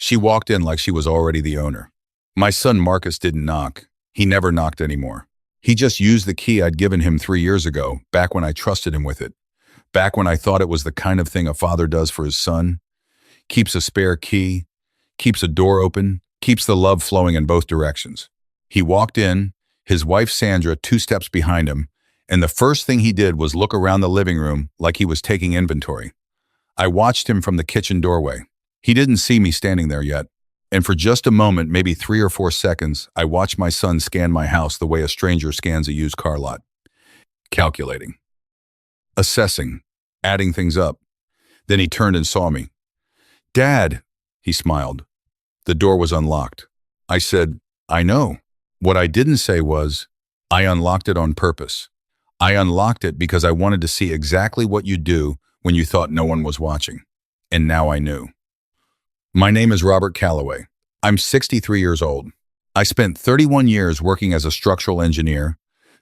She walked in like she was already the owner. My son Marcus didn't knock. He never knocked anymore. He just used the key I'd given him 3 years ago, back when I trusted him with it. Back when I thought it was the kind of thing a father does for his son. Keeps a spare key, keeps a door open, keeps the love flowing in both directions. He walked in, his wife Sandra 2 steps behind him, and the first thing he did was look around the living room like he was taking inventory. I watched him from the kitchen doorway. He didn't see me standing there yet, and for just a moment, maybe 3 or 4 seconds, I watched my son scan my house the way a stranger scans a used car lot. Calculating. Assessing. Adding things up. Then he turned and saw me. "Dad," he smiled. The door was unlocked. I said, "I know." What I didn't say was, I unlocked it on purpose. I unlocked it because I wanted to see exactly what you do when you thought no one was watching. And now I knew. My name is Robert Calloway. I'm 63 years old. I spent 31 years working as a structural engineer,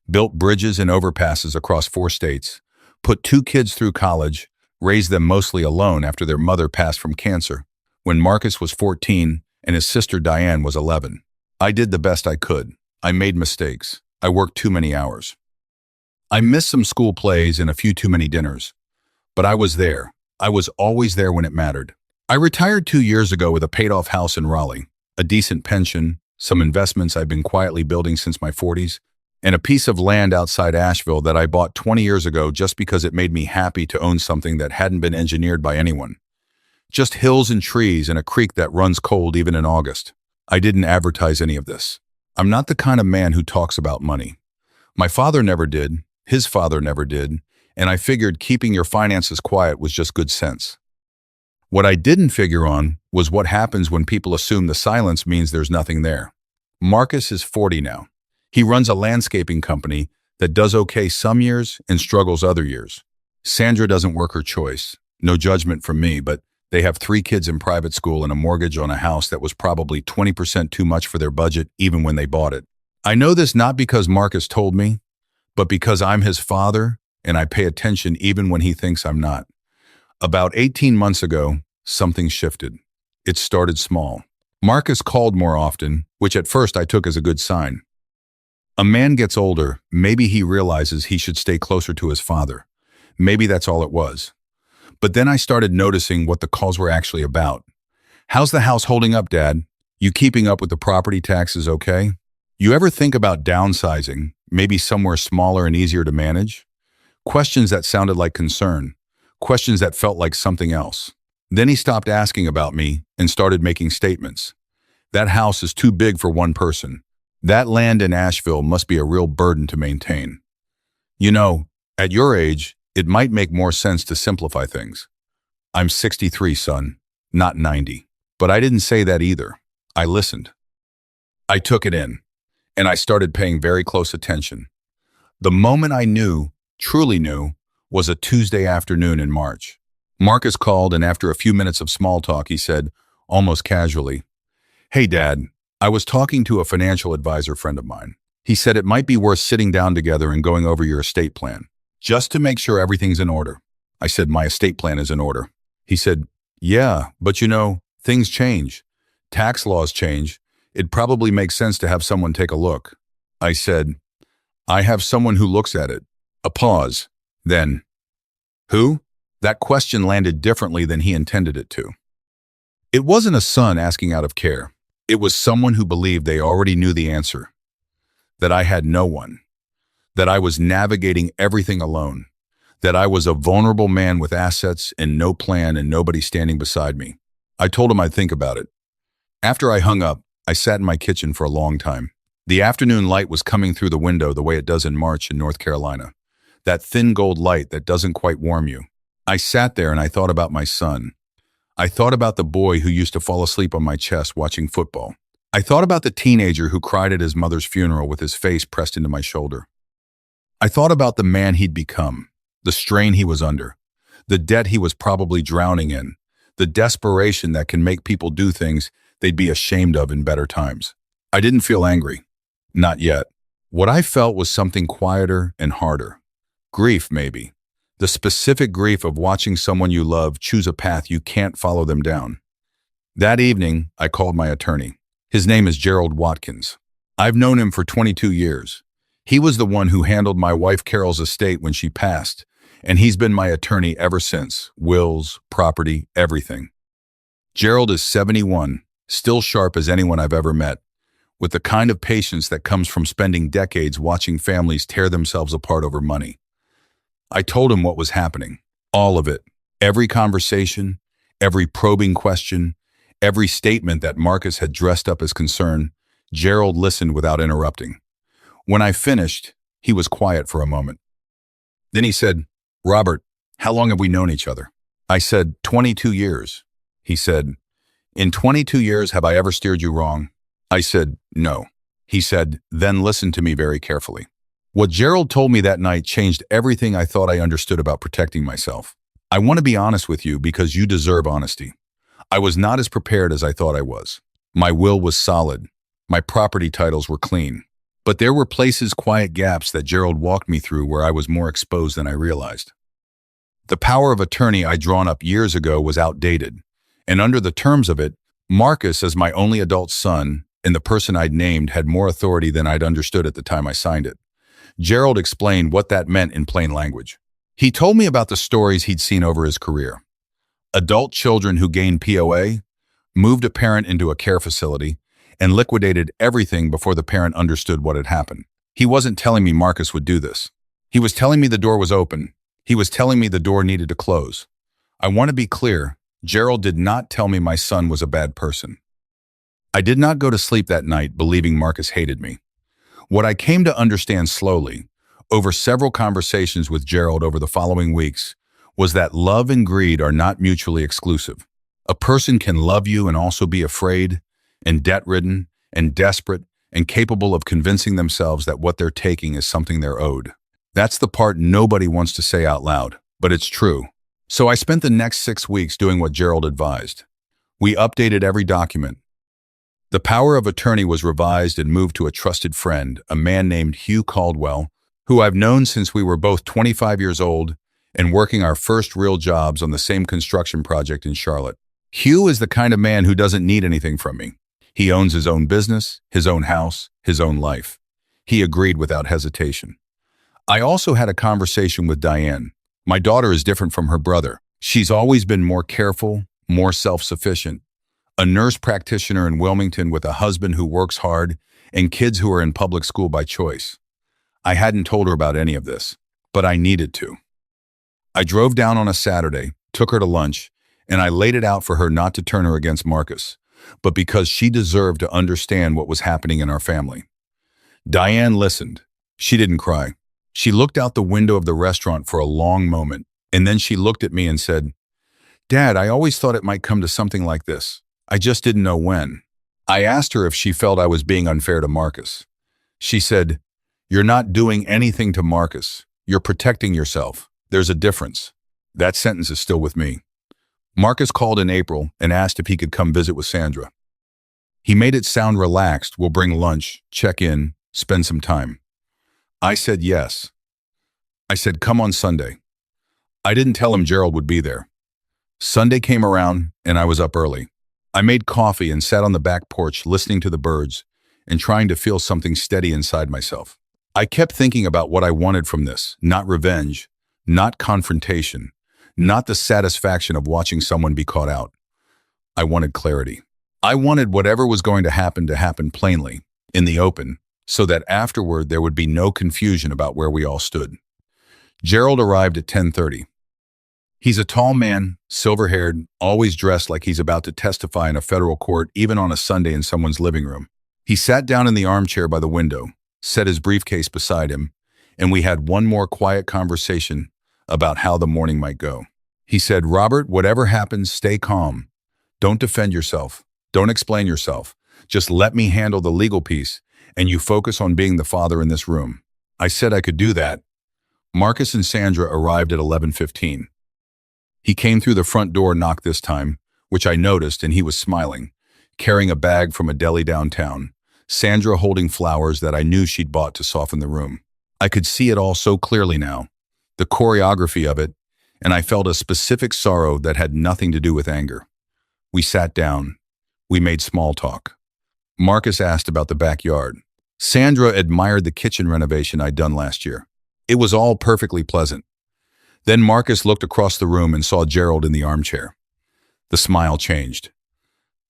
built bridges and overpasses across 4 states, put 2 kids through college, raised them mostly alone after their mother passed from cancer, when Marcus was 14 and his sister Diane was 11. I did the best I could. I made mistakes. I worked too many hours. I missed some school plays and a few too many dinners. But I was there. I was always there when it mattered. I retired 2 years ago with a paid-off house in Raleigh, a decent pension, some investments I've been quietly building since my 40s, and a piece of land outside Asheville that I bought 20 years ago just because it made me happy to own something that hadn't been engineered by anyone. Just hills and trees and a creek that runs cold even in August. I didn't advertise any of this. I'm not the kind of man who talks about money. My father never did, his father never did, and I figured keeping your finances quiet was just good sense. What I didn't figure on was what happens when people assume the silence means there's nothing there. Marcus is 40 now. He runs a landscaping company that does okay some years and struggles other years. Sandra doesn't work her choice. No judgment from me, but they have 3 kids in private school and a mortgage on a house that was probably 20% too much for their budget even when they bought it. I know this not because Marcus told me, but because I'm his father and I pay attention even when he thinks I'm not. About 18 months ago, something shifted. It started small. Marcus called more often, which at first I took as a good sign. A man gets older, maybe he realizes he should stay closer to his father. Maybe that's all it was. But then I started noticing what the calls were actually about. "How's the house holding up, Dad? You keeping up with the property taxes okay? You ever think about downsizing, maybe somewhere smaller and easier to manage?" Questions that sounded like concern. Questions that felt like something else. Then he stopped asking about me and started making statements. "That house is too big for one person. That land in Asheville must be a real burden to maintain. You know, at your age, it might make more sense to simplify things." I'm 63, son, not 90. But I didn't say that either. I listened. I took it in, and I started paying very close attention. The moment I knew, truly knew, was a Tuesday afternoon in March. Marcus called, and after a few minutes of small talk, he said, almost casually, "Hey, Dad, I was talking to a financial advisor friend of mine. He said it might be worth sitting down together and going over your estate plan, just to make sure everything's in order." I said, "My estate plan is in order." He said, "Yeah, but you know, things change. Tax laws change. It probably makes sense to have someone take a look." I said, "I have someone who looks at it." A pause. Then, "Who?" That question landed differently than he intended it to. It wasn't a son asking out of care. It was someone who believed they already knew the answer. That I had no one. That I was navigating everything alone. That I was a vulnerable man with assets and no plan and nobody standing beside me. I told him I'd think about it. After I hung up, I sat in my kitchen for a long time. The afternoon light was coming through the window the way it does in March in North Carolina. That thin gold light that doesn't quite warm you. I sat there and I thought about my son. I thought about the boy who used to fall asleep on my chest watching football. I thought about the teenager who cried at his mother's funeral with his face pressed into my shoulder. I thought about the man he'd become, the strain he was under, the debt he was probably drowning in, the desperation that can make people do things they'd be ashamed of in better times. I didn't feel angry. Not yet. What I felt was something quieter and harder. Grief, maybe. The specific grief of watching someone you love choose a path you can't follow them down. That evening, I called my attorney. His name is Gerald Watkins. I've known him for 22 years. He was the one who handled my wife Carol's estate when she passed, and he's been my attorney ever since. Wills, property, everything. Gerald is 71, still sharp as anyone I've ever met, with the kind of patience that comes from spending decades watching families tear themselves apart over money. I told him what was happening, all of it, every conversation, every probing question, every statement that Marcus had dressed up as concern. Gerald listened without interrupting. When I finished, he was quiet for a moment. Then he said, "Robert, how long have we known each other?" I said, 22 years. He said, "In 22 years, have I ever steered you wrong?" I said, "No." He said, "Then listen to me very carefully." What Gerald told me that night changed everything I thought I understood about protecting myself. I want to be honest with you because you deserve honesty. I was not as prepared as I thought I was. My will was solid. My property titles were clean. But there were places, quiet gaps that Gerald walked me through where I was more exposed than I realized. The power of attorney I'd drawn up years ago was outdated, and under the terms of it, Marcus, as my only adult son, and the person I'd named had more authority than I'd understood at the time I signed it. Gerald explained what that meant in plain language. He told me about the stories he'd seen over his career. Adult children who gained POA, moved a parent into a care facility, and liquidated everything before the parent understood what had happened. He wasn't telling me Marcus would do this. He was telling me the door was open. He was telling me the door needed to close. I want to be clear, Gerald did not tell me my son was a bad person. I did not go to sleep that night believing Marcus hated me. What I came to understand slowly, over several conversations with Gerald over the following weeks, was that love and greed are not mutually exclusive. A person can love you and also be afraid, and debt-ridden, and desperate, and capable of convincing themselves that what they're taking is something they're owed. That's the part nobody wants to say out loud, but it's true. So I spent the next 6 weeks doing what Gerald advised. We updated every document. The power of attorney was revised and moved to a trusted friend, a man named Hugh Caldwell, who I've known since we were both 25 years old and working our first real jobs on the same construction project in Charlotte. Hugh is the kind of man who doesn't need anything from me. He owns his own business, his own house, his own life. He agreed without hesitation. I also had a conversation with Diane. My daughter is different from her brother. She's always been more careful, more self-sufficient. A nurse practitioner in Wilmington with a husband who works hard and kids who are in public school by choice. I hadn't told her about any of this, but I needed to. I drove down on a Saturday, took her to lunch, and I laid it out for her not to turn her against Marcus, but because she deserved to understand what was happening in our family. Diane listened. She didn't cry. She looked out the window of the restaurant for a long moment, and then she looked at me and said, "Dad, I always thought it might come to something like this. I just didn't know when." I asked her if she felt I was being unfair to Marcus. She said, "You're not doing anything to Marcus. You're protecting yourself. There's a difference." That sentence is still with me. Marcus called in April and asked if he could come visit with Sandra. He made it sound relaxed. We'll bring lunch, check in, spend some time. I said yes. I said, "Come on Sunday." I didn't tell him Gerald would be there. Sunday came around and I was up early. I made coffee and sat on the back porch listening to the birds and trying to feel something steady inside myself. I kept thinking about what I wanted from this, not revenge, not confrontation, not the satisfaction of watching someone be caught out. I wanted clarity. I wanted whatever was going to happen plainly, in the open, so that afterward there would be no confusion about where we all stood. Gerald arrived at 10:30. He's a tall man, silver-haired, always dressed like he's about to testify in a federal court, even on a Sunday in someone's living room. He sat down in the armchair by the window, set his briefcase beside him, and we had one more quiet conversation about how the morning might go. He said, "Robert, whatever happens, stay calm. Don't defend yourself. Don't explain yourself. Just let me handle the legal piece, and you focus on being the father in this room." I said I could do that. Marcus and Sandra arrived at 11:15. He came through the front door knock this time, which I noticed, and he was smiling, carrying a bag from a deli downtown, Sandra holding flowers that I knew she'd bought to soften the room. I could see it all so clearly now, the choreography of it, and I felt a specific sorrow that had nothing to do with anger. We sat down. We made small talk. Marcus asked about the backyard. Sandra admired the kitchen renovation I'd done last year. It was all perfectly pleasant. Then Marcus looked across the room and saw Gerald in the armchair. The smile changed.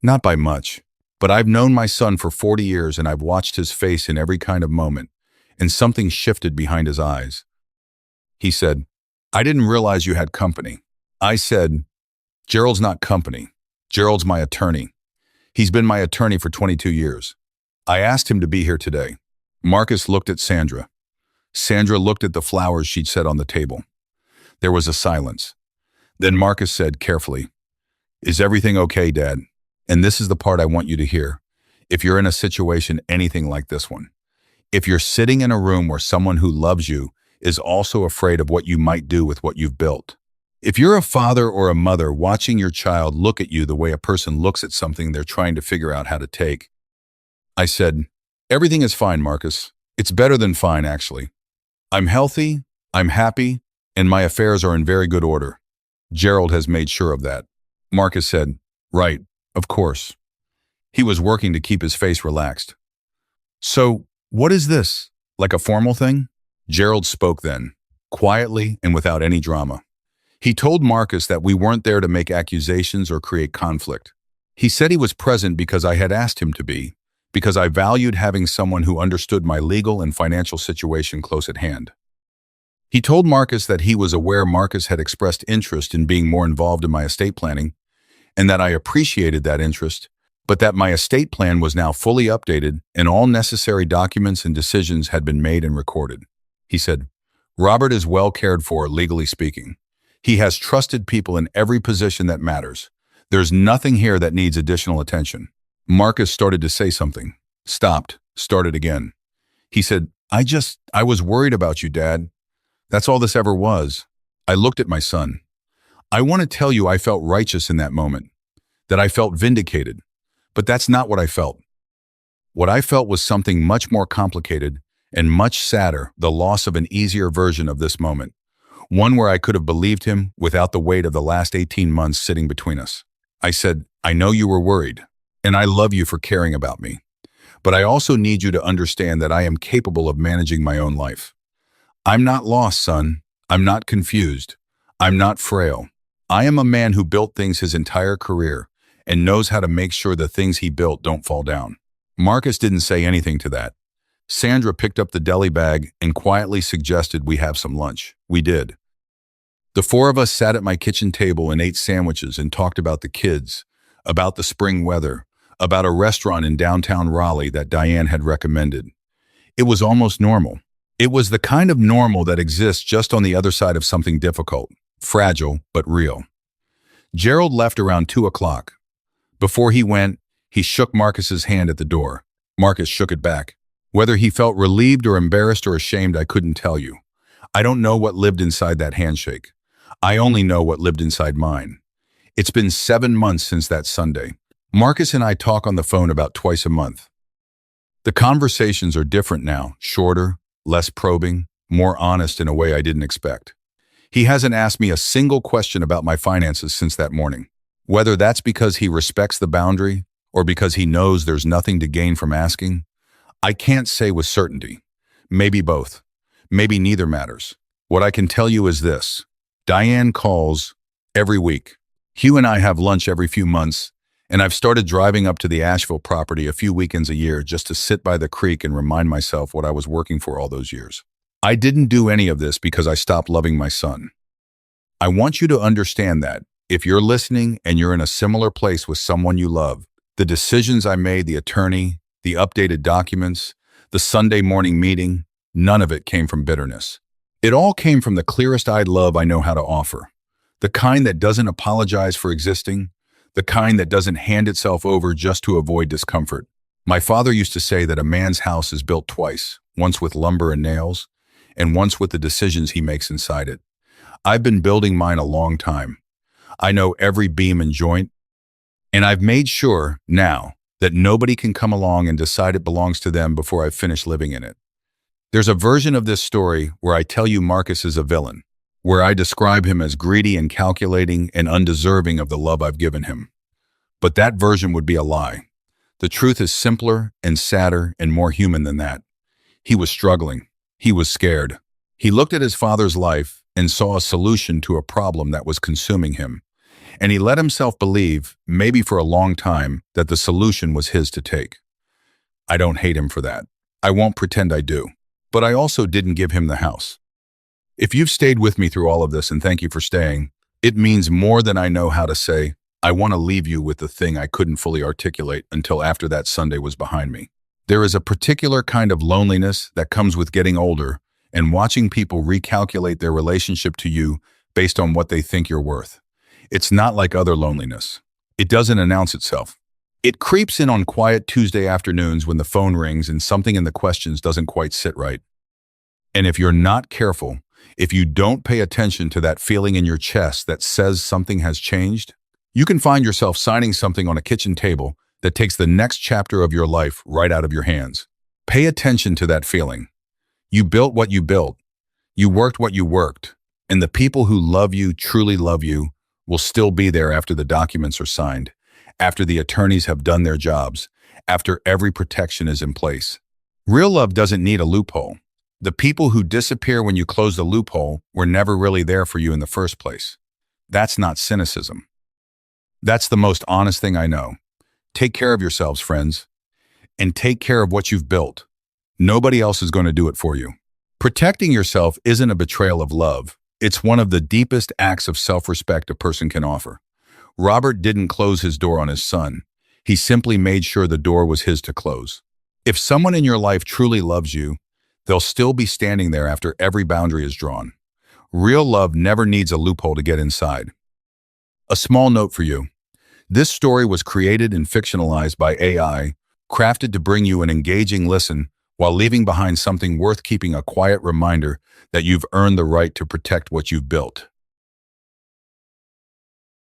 Not by much, but I've known my son for 40 years and I've watched his face in every kind of moment, and something shifted behind his eyes. He said, "I didn't realize you had company." I said, "Gerald's not company. Gerald's my attorney. He's been my attorney for 22 years. I asked him to be here today." Marcus looked at Sandra. Sandra looked at the flowers she'd set on the table. There was a silence. Then Marcus said carefully, "Is everything okay, Dad? And this is the part I want you to hear. If you're in a situation anything like this one, if you're sitting in a room where someone who loves you is also afraid of what you might do with what you've built, if you're a father or a mother watching your child look at you the way a person looks at something they're trying to figure out how to take." I said, "Everything is fine, Marcus. It's better than fine, actually. I'm healthy, I'm happy, and my affairs are in very good order. Gerald has made sure of that." Marcus said, "Right, of course." He was working to keep his face relaxed. "So, what is this? Like a formal thing?" Gerald spoke then, quietly and without any drama. He told Marcus that we weren't there to make accusations or create conflict. He said he was present because I had asked him to be, because I valued having someone who understood my legal and financial situation close at hand. He told Marcus that he was aware Marcus had expressed interest in being more involved in my estate planning, and that I appreciated that interest, but that my estate plan was now fully updated and all necessary documents and decisions had been made and recorded. He said, "Robert is well cared for, legally speaking. He has trusted people in every position that matters. There's nothing here that needs additional attention." Marcus started to say something, stopped, started again. He said, I was worried about you, Dad. That's all this ever was." I looked at my son. "I want to tell you I felt righteous in that moment, that I felt vindicated, but that's not what I felt. What I felt was something much more complicated and much sadder, the loss of an easier version of this moment, one where I could have believed him without the weight of the last 18 months sitting between us." I said, "I know you were worried, and I love you for caring about me, but I also need you to understand that I am capable of managing my own life. I'm not lost, son. I'm not confused. I'm not frail. I am a man who built things his entire career and knows how to make sure the things he built don't fall down." Marcus didn't say anything to that. Sandra picked up the deli bag and quietly suggested we have some lunch. We did. The four of us sat at my kitchen table and ate sandwiches and talked about the kids, about the spring weather, about a restaurant in downtown Raleigh that Diane had recommended. It was almost normal. It was the kind of normal that exists just on the other side of something difficult, fragile, but real. Gerald left around 2 o'clock. Before he went, he shook Marcus's hand at the door. Marcus shook it back. Whether he felt relieved or embarrassed or ashamed, I couldn't tell you. I don't know what lived inside that handshake. I only know what lived inside mine. It's been 7 months since that Sunday. Marcus and I talk on the phone about twice a month. The conversations are different now, shorter, less probing, more honest in a way I didn't expect. He hasn't asked me a single question about my finances since that morning. Whether that's because he respects the boundary or because he knows there's nothing to gain from asking, I can't say with certainty. Maybe both. Maybe neither matters. What I can tell you is this. Diane calls every week. Hugh and I have lunch every few months, and I've started driving up to the Asheville property a few weekends a year just to sit by the creek and remind myself what I was working for all those years. I didn't do any of this because I stopped loving my son. I want you to understand that, if you're listening and you're in a similar place with someone you love, the decisions I made, the attorney, the updated documents, the Sunday morning meeting, none of it came from bitterness. It all came from the clearest-eyed love I know how to offer. The kind that doesn't apologize for existing, the kind that doesn't hand itself over just to avoid discomfort. My father used to say that a man's house is built twice, once with lumber and nails, and once with the decisions he makes inside it. I've been building mine a long time. I know every beam and joint, and I've made sure, now, that nobody can come along and decide it belongs to them before I've finished living in it. There's a version of this story where I tell you Marcus is a villain, where I describe him as greedy and calculating and undeserving of the love I've given him. But that version would be a lie. The truth is simpler and sadder and more human than that. He was struggling. He was scared. He looked at his father's life and saw a solution to a problem that was consuming him. And he let himself believe, maybe for a long time, that the solution was his to take. I don't hate him for that. I won't pretend I do. But I also didn't give him the house. If you've stayed with me through all of this, and thank you for staying, it means more than I know how to say. I want to leave you with the thing I couldn't fully articulate until after that Sunday was behind me. There is a particular kind of loneliness that comes with getting older and watching people recalculate their relationship to you based on what they think you're worth. It's not like other loneliness. It doesn't announce itself. It creeps in on quiet Tuesday afternoons when the phone rings and something in the questions doesn't quite sit right. And if you're not careful, if you don't pay attention to that feeling in your chest that says something has changed, you can find yourself signing something on a kitchen table that takes the next chapter of your life right out of your hands. Pay attention to that feeling. You built what you built. You worked what you worked. And the people who love you, truly love you, will still be there after the documents are signed, after the attorneys have done their jobs, after every protection is in place. Real love doesn't need a loophole. The people who disappear when you close the loophole were never really there for you in the first place. That's not cynicism. That's the most honest thing I know. Take care of yourselves, friends, and take care of what you've built. Nobody else is going to do it for you. Protecting yourself isn't a betrayal of love. It's one of the deepest acts of self-respect a person can offer. Robert didn't close his door on his son. He simply made sure the door was his to close. If someone in your life truly loves you, they'll still be standing there after every boundary is drawn. Real love never needs a loophole to get inside. A small note for you. This story was created and fictionalized by AI, crafted to bring you an engaging listen while leaving behind something worth keeping, a quiet reminder that you've earned the right to protect what you've built.